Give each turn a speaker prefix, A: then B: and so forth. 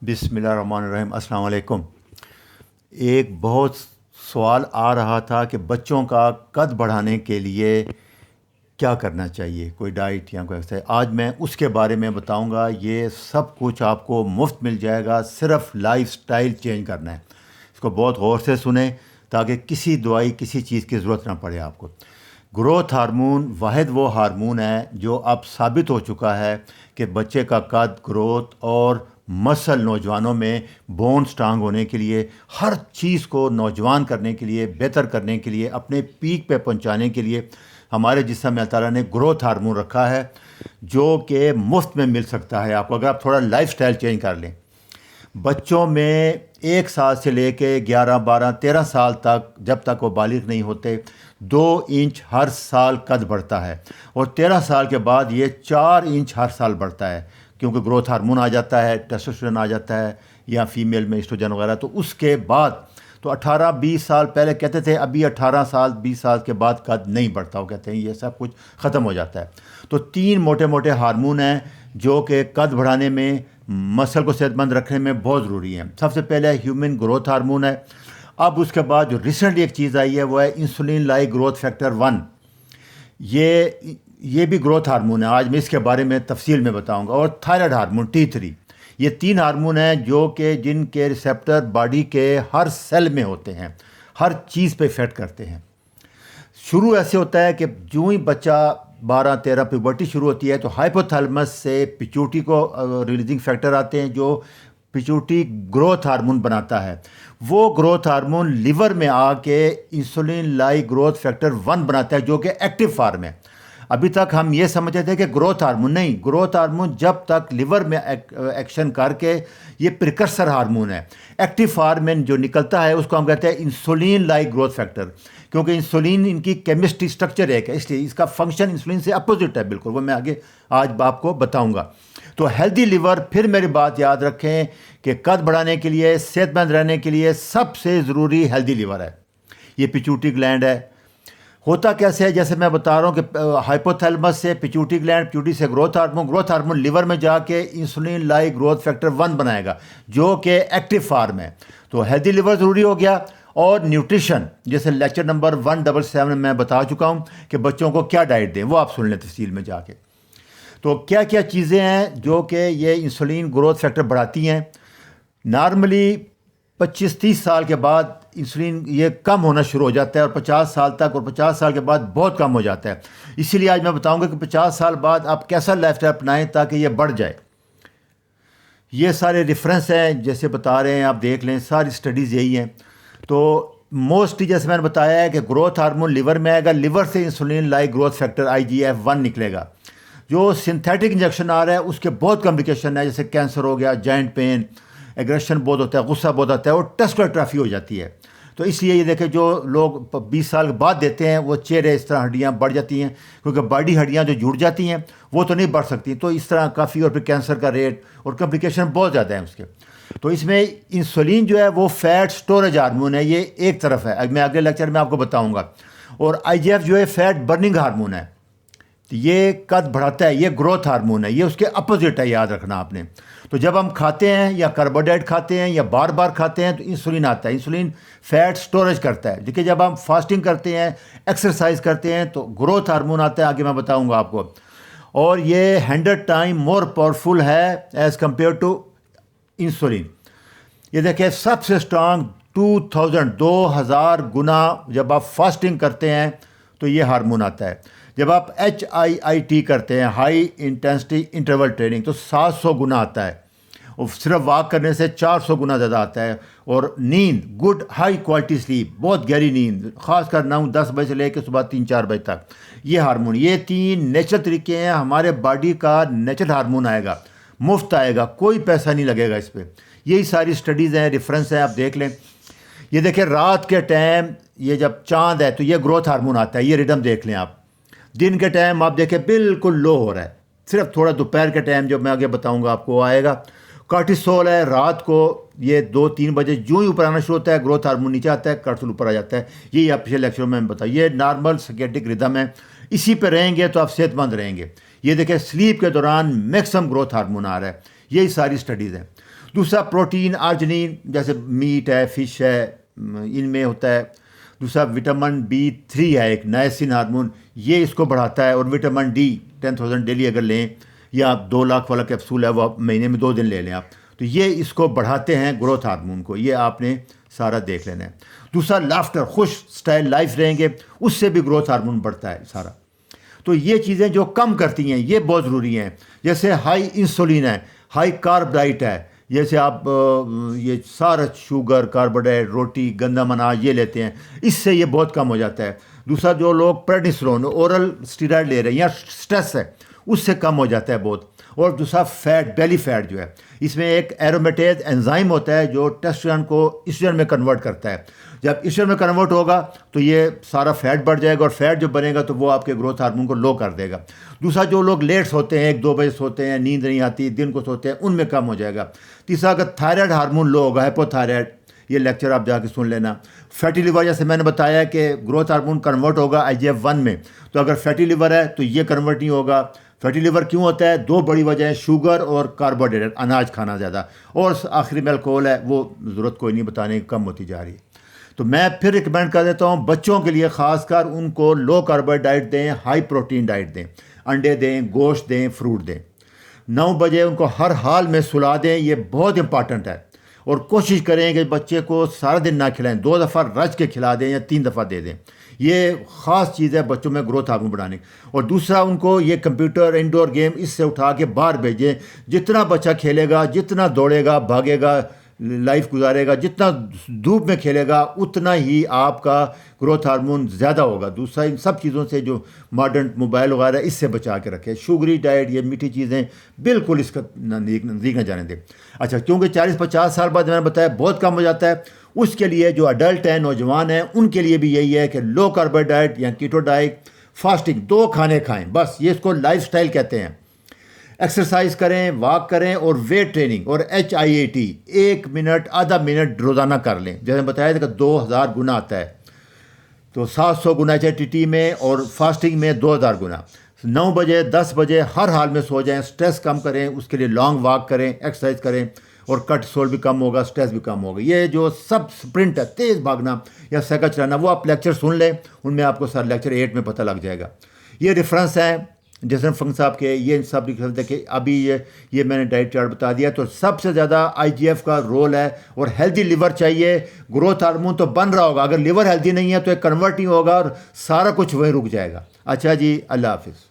A: بسم اللہ الرحمن الرحیم. السلام علیکم. ایک بہت سوال آ رہا تھا کہ بچوں کا قد بڑھانے کے لیے کیا کرنا چاہیے, کوئی ڈائٹ یا کوئی ایکسرسائز. آج میں اس کے بارے میں بتاؤں گا. یہ سب کچھ آپ کو مفت مل جائے گا, صرف لائف سٹائل چینج کرنا ہے. اس کو بہت غور سے سنیں تاکہ کسی دوائی کسی چیز کی ضرورت نہ پڑے آپ کو. گروتھ ہارمون واحد وہ ہارمون ہے جو اب ثابت ہو چکا ہے کہ بچے کا قد, گروتھ اور مسل نوجوانوں میں بون سٹرانگ ہونے کے لیے, ہر چیز کو نوجوان کرنے کے لیے, بہتر کرنے کے لیے, اپنے پیک پہ پہنچانے کے لیے ہمارے جسم میں اللہ تعالیٰ نے گروتھ ہارمون رکھا ہے جو کہ مفت میں مل سکتا ہے آپ کو اگر آپ تھوڑا لائف سٹائل چینج کر لیں. بچوں میں 1 سال سے لے کے 11, 12, 13 سال تک, جب تک وہ بالغ نہیں ہوتے, 2 انچ ہر سال قد بڑھتا ہے, اور 13 سال کے بعد یہ 4 انچ ہر سال بڑھتا ہے کیونکہ گروتھ ہارمون آ جاتا ہے, ٹیسٹوسٹیرون آ جاتا ہے, یا فیمیل میں ایسٹروجن وغیرہ. تو اس کے بعد تو 18, 20 سال پہلے کہتے تھے, ابھی 18 سال 20 سال کے بعد قد نہیں بڑھتا. وہ کہتے ہیں یہ سب کچھ ختم ہو جاتا ہے. تو 3 موٹے موٹے ہارمون ہیں جو کہ قد بڑھانے میں, مسل کو صحت مند رکھنے میں بہت ضروری ہیں. سب سے پہلے ہیومن گروتھ ہارمون ہے. اب اس کے بعد جو ریسنٹلی ایک چیز آئی ہے وہ ہے انسولین لائک گروتھ فیکٹر 1. یہ بھی گروتھ ہارمون ہے. آج میں اس کے بارے میں تفصیل میں بتاؤں گا. اور تھائرائڈ ہارمون T3. یہ 3 ہارمون ہیں جو کہ جن کے ریسیپٹر باڈی کے ہر سیل میں ہوتے ہیں, ہر چیز پہ افیکٹ کرتے ہیں. شروع ایسے ہوتا ہے کہ جو ہی بچہ 12, 13 پیوبرٹی شروع ہوتی ہے تو ہائپوتھیلمس سے پیچوٹی کو ریلیزنگ فیکٹر آتے ہیں جو پیچوٹی گروتھ ہارمون بناتا ہے. وہ گروتھ ہارمون لیور میں آ کے انسولین لائک گروتھ فیکٹر 1 بناتا ہے جو کہ ایکٹیو فارم ہے. ابھی تک ہم یہ سمجھتے تھے کہ گروتھ ہارمون نہیں, گروتھ ہارمون جب تک لیور میں ایکشن کر کے, یہ پریکرسر ہارمون ہے. ایکٹیو فارم میں جو نکلتا ہے اس کو ہم کہتے ہیں انسولین لائک گروتھ فیکٹر, کیونکہ انسولین ان کی کیمسٹری اسٹرکچر ایک ہے, اس لیے اس کا فنکشن انسولین سے اپوزٹ ہے بالکل. وہ میں آگے آج آپ کو بتاؤں گا. تو ہیلدی لیور, پھر میری بات یاد رکھیں کہ قد بڑھانے کے لیے, صحت مند رہنے کے لیے سب سے ضروری ہیلدی لیور ہے. یہ پیچوٹی گلینڈ ہے. ہوتا کیسے ہے, جیسے میں بتا رہا ہوں کہ ہائپوتھیلمس سے پیچوٹی گلینڈ, پیچوٹی سے گروتھ ہارمون لیور میں جا کے انسولین لائک گروتھ فیکٹر 1 بنائے گا جو کہ ایکٹیو فارم ہے. تو ہیلدی لیور ضروری ہو گیا. اور نیوٹریشن, جیسے لیکچر نمبر 177 میں بتا چکا ہوں کہ بچوں کو کیا ڈائٹ دیں, وہ آپ سن لیں تفصیل میں جا کے. تو کیا کیا چیزیں ہیں جو کہ یہ انسولین گروتھ فیکٹر بڑھاتی ہیں. نارملی 25-30 سال کے بعد انسولین یہ کم ہونا شروع ہو جاتا ہے, اور 50 سال تک, اور 50 سال کے بعد بہت کم ہو جاتا ہے. اسی لیے آج میں بتاؤں گا کہ 50 سال بعد آپ کیسا لائف اسٹائل اپنائیں تاکہ یہ بڑھ جائے. یہ سارے ریفرنس ہیں جیسے بتا رہے ہیں, آپ دیکھ لیں, ساری سٹڈیز یہی ہیں. تو موسٹلی جیسے میں نے بتایا ہے کہ گروتھ ہارمون لیور میں آئے گا, لیور سے insulin like growth factor IGF-1 نکلے گا. جو سنتھیٹک انجیکشن آ رہا ہے اس کے بہت کمپلیکیشن ہے, جیسے کینسر ہو گیا, جوائنٹ پین, ایگریشن بہت ہوتا ہے, غصہ بہت آتا ہے, اور ٹیسٹوسٹیرون ایٹرافی ہو جاتی ہے. تو اس لیے یہ دیکھیں جو لوگ 20 سال کے بعد دیتے ہیں وہ چہرے اس طرح ہڈیاں بڑھ جاتی ہیں, کیونکہ باڈی ہڈیاں جو جڑ جاتی ہیں وہ تو نہیں بڑھ سکتی. تو اس طرح کافی, اور پھر کینسر کا ریٹ اور کمپلیکیشن بہت زیادہ ہیں اس کے. تو اس میں انسولین جو ہے وہ فیٹ سٹوریج ہارمون ہے, یہ ایک طرف ہے, میں اگلے لیکچر میں آپ کو بتاؤں گا. اور IGF جو ہے فیٹ برننگ ہارمون ہے, یہ قد بڑھاتا ہے, یہ گروتھ ہارمون ہے, یہ اس کے اپوزٹ ہے, یاد رکھنا آپ نے. تو جب ہم کھاتے ہیں یا کاربوہائیڈریٹ کھاتے ہیں یا بار بار کھاتے ہیں تو انسولین آتا ہے. انسولین فیٹ سٹوریج کرتا ہے. دیکھیے جب ہم فاسٹنگ کرتے ہیں, ایکسرسائز کرتے ہیں تو گروتھ ہارمون آتا ہے, آگے میں بتاؤں گا آپ کو. اور یہ 100 ٹائم مور پاورفل ہے ایز کمپیئر ٹو انسولین. یہ دیکھیں سب سے اسٹرانگ 2000 گنا جب آپ فاسٹنگ کرتے ہیں تو یہ ہارمون آتا ہے. جب آپ HIIT کرتے ہیں, ہائی انٹینسٹی انٹرول ٹریننگ, تو 700 گنا آتا ہے. اور صرف واک کرنے سے 400 گنا زیادہ آتا ہے. اور نیند, گڈ ہائی کوالٹی سلیپ, بہت گہری نیند, خاص کر 9-10 بجے سے لے کے صبح 3-4 بجے تک, یہ ہارمون, یہ 3 نیچرل طریقے ہیں. ہمارے باڈی کا نیچرل ہارمون آئے گا, مفت آئے گا, کوئی پیسہ نہیں لگے گا اس پہ. یہی ساری سٹڈیز ہیں, ریفرنس ہیں, آپ دیکھ لیں. یہ دیکھیں رات کے ٹائم یہ جب چاند ہے تو یہ گروتھ ہارمون آتا ہے, یہ ریڈم دیکھ لیں آپ. دن کے ٹائم آپ دیکھیں بالکل لو ہو رہا ہے, صرف تھوڑا دوپہر کے ٹائم جو میں آگے بتاؤں گا آپ کو آئے گا. کارٹیسول ہے رات کو, یہ 2-3 بجے جو ہی اوپر آنا شروع ہوتا ہے گروتھ ہارمون نیچے آتا ہے, کارٹیسول اوپر آ جاتا ہے. یہی آپ پچھلے لیکچر میں بتایا, یہ نارمل سرکیڈک ردم ہے. اسی پہ رہیں گے تو آپ صحت مند رہیں گے. یہ دیکھیں سلیپ کے دوران میکسیمم گروتھ ہارمون آ رہا ہے. یہی ساری سٹڈیز ہیں. دوسرا پروٹین آرجنین جیسے میٹ ہے، فش ہے، ان میں ہوتا ہے. دوسرا وٹامن B3 ہے ایک نائسین ہارمون، یہ اس کو بڑھاتا ہے. اور وٹامن ڈی 10,000 ڈیلی اگر لیں، یا آپ 2 لاکھ والا کیپسول ہے وہ آپ مہینے میں 2 دن لے لیں آپ، تو یہ اس کو بڑھاتے ہیں گروتھ ہارمون کو. یہ آپ نے سارا دیکھ لینا ہے. دوسرا لافٹر، خوش سٹائل لائف رہیں گے، اس سے بھی گروتھ ہارمون بڑھتا ہے سارا. تو یہ چیزیں جو کم کرتی ہیں یہ بہت ضروری ہیں. جیسے ہائی انسولین ہے، ہائی کارب ڈائٹ ہے، جیسے آپ یہ سارا شوگر، کاربوہائیڈریٹ، روٹی، گندم اناج یہ لیتے ہیں، اس سے یہ بہت کم ہو جاتا ہے. دوسرا جو لوگ پریڈنسلون اورل اسٹیرائڈ لے رہے ہیں یا اسٹریس ہے، اس سے کم ہو جاتا ہے بہت. اور دوسرا فیٹ، بیلی فیٹ جو ہے، اس میں ایک ایرومیٹیز انزائم ہوتا ہے جو ٹیسٹوسٹیرون کو ایسٹروجن میں کنورٹ کرتا ہے. جب ایسٹروجن میں کنورٹ ہوگا تو یہ سارا فیٹ بڑھ جائے گا، اور فیٹ جو بنے گا تو وہ آپ کے گروتھ ہارمون کو لو کر دے گا. دوسرا جو لوگ لیٹ سوتے ہیں، 1-2 بجے سوتے ہیں، نیند نہیں آتی، دن کو سوتے ہیں، ان میں کم ہو جائے گا. تیسرا اگر تھائرائڈ ہارمون لو ہوگا، ہائپو تھائرائڈ، یہ لیکچر آپ جا کے سن لینا. فیٹی لیور جیسے میں نے بتایا کہ گروتھ ہارمون کنورٹ ہوگا IGF-1 میں، تو اگر فیٹی لیور ہے تو یہ کنورٹ نہیں ہوگا. فیٹی لیور کیوں ہوتا ہے؟ 2 بڑی وجہ ہیں، شوگر اور کاربوہائیڈریٹ، اناج کھانا زیادہ، اور آخری میں الکوہول ہے، وہ ضرورت کوئی نہیں بتانے کی، کم ہوتی جا رہی ہے. تو میں پھر ریکمینڈ کر دیتا ہوں بچوں کے لیے خاص کر، ان کو لو کاربوہائیڈریٹ ڈائٹ دیں، ہائی پروٹین ڈائٹ دیں، انڈے دیں، گوشت دیں، فروٹ دیں. 9 بجے ان کو ہر حال میں سلا دیں، یہ بہت امپارٹنٹ ہے. اور کوشش کریں کہ بچے کو سارا دن نہ کھلائیں، 2 دفعہ رچ کے کھلا دیں یا 3 دفعہ دے دیں. یہ خاص چیز ہے بچوں میں گروتھ ہارمون بڑھانے کی. اور دوسرا ان کو یہ کمپیوٹر، انڈور گیم، اس سے اٹھا کے باہر بھیجیں. جتنا بچہ کھیلے گا، جتنا دوڑے گا، بھاگے گا، لائف گزارے گا، جتنا دھوپ میں کھیلے گا، اتنا ہی آپ کا گروتھ ہارمون زیادہ ہوگا. دوسرا ان سب چیزوں سے جو ماڈرن موبائل وغیرہ، اس سے بچا کے رکھے. شوگری ڈائٹ، یہ میٹھی چیزیں بالکل اس کا نزدیک نہ جانے دیں. اچھا، کیونکہ 40-50 سال بعد میں نے بتایا بہت کم ہو جاتا ہے. اس کے لیے جو اڈلٹ ہیں، نوجوان ہیں، ان کے لیے بھی یہی ہے کہ لو کاربوہائیڈریٹ یا کیٹو ڈائٹ، فاسٹنگ، 2 کھانے کھائیں بس. یہ اس کو لائف سٹائل کہتے ہیں. ایکسرسائز کریں، واک کریں، اور ویٹ ٹریننگ اور HIIT 1 منٹ، آدھا منٹ روزانہ کر لیں. جیسے بتایا تھا کہ 2000 گنا آتا ہے، تو 700 گنا HIIT میں، اور فاسٹنگ میں 2000 گنا. 9 بجے 10 بجے ہر حال میں سو جائیں. سٹریس کم کریں، اس کے لیے لانگ واک کریں، ایکسرسائز کریں، اور کارٹیسول بھی کم ہوگا، سٹریس بھی کم ہوگا. یہ جو سب سپرنٹ ہے، تیز بھاگنا یا سائیکل چلانا، وہ آپ لیکچر سن لیں، ان میں آپ کو سر لیکچر 8 میں پتہ لگ جائے گا. یہ ریفرنس ہیں جیسن فنگ صاحب کے، یہ سب لکھ سکتے کہ ابھی یہ میں نے ڈائٹ چارٹ بتا دیا. تو سب سے زیادہ IGF کا رول ہے. اور ہیلدی لیور چاہیے. گروتھ ہارمون تو بن رہا ہوگا، اگر لیور ہیلدی نہیں ہے تو ایک کنورٹ نہیں ہوگا، اور سارا کچھ وہیں رک جائے گا. اچھا جی، اللہ حافظ.